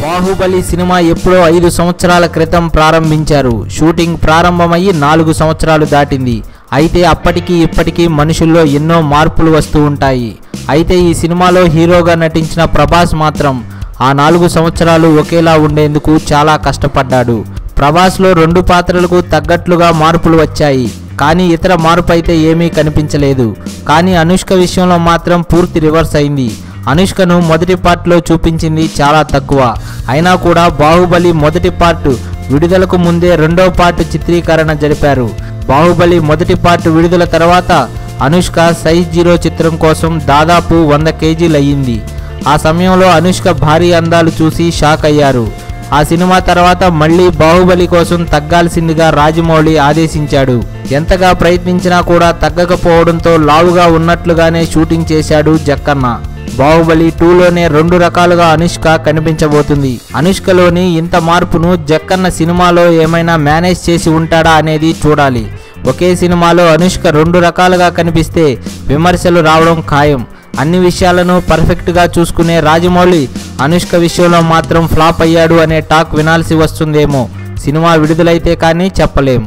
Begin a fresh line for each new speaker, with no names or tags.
Baahubali cinema ఎప్పుడో 5 సంవత్సరాల క్రితం ప్రారంభించారు. షూటింగ్ ప్రారంభమయ్యి 4 సంవత్సరాలు దాటింది. అయితే అప్పటికి ఇప్పటికీ మనుషుల్లో ఎన్నో మార్పులు వస్తూ ఉంటాయి. అయితే ఈ సినిమాలో హీరోగా నటించిన ప్రభాస్ మాత్రం ఆ 4 సంవత్సరాలు ఒకేలా ఉండేందుకు చాలా కష్టపడ్డాడు. ప్రభాస్లో 2 పాత్రలకు తగ్గట్లుగా మార్పులు వచ్చాయి, కానీ ఇతర మార్పు అయితే ఏమీ కనిపించలేదు. కానీ అనుష్క విషయంలో మాత్రం పూర్తి రివర్స్ అయింది. అనుష్కను మొదటి పార్ట్లో చూపించింది చాలా తక్కువ. అయినా కూడా బాహుబలి మొదటి పార్ట్ విడుదలకు ముందే రెండో పార్ట్ చిత్రీకరణ జరిపారు. బాహుబలి మొదటి పార్ట్ విడుదల తర్వాత అనుష్క సైజ్ 0 చిత్రం కోసం దాదాపు 100 కేజీలు అయ్యింది. ఆ సమయంలో అనుష్క భారీ అందాలు చూసి షాక్ అయ్యారు. ఆ సినిమా తర్వాత మళ్ళీ బాహుబలి కోసం తగ్గాల్సిందిగా రాజమౌళి ఆదేశించాడు. ఎంతగా ప్రయత్నించినా కూడా తగ్గకపోవడంతో లావుగా ఉన్నట్లుగానే షూటింగ్ చేశాడు జక్కన్న. బాహుబలి 2లోనే 2 రకాలుగా అనుష్క కనిపించబోతుంది. అనుష్కలోని ఇంత మార్పును జక్కన్న సినిమాలో ఏమైనా మేనేజ్ చేసి ఉంటాడా అనేది చూడాలి. ఒకే సినిమాలో అనుష్క 2 రకాలుగా కనిపిస్తే విమర్శలు రావడం ఖాయం. అన్ని విషయాలను పర్ఫెక్ట్గా చూసుకునే రాజమౌళి అనుష్క విషయంలో మాత్రం ఫ్లాప్ అయ్యాడు అనే టాక్ వినాల్సి వస్తుందేమో. సినిమా విడుదలైతే కానీ చెప్పలేం.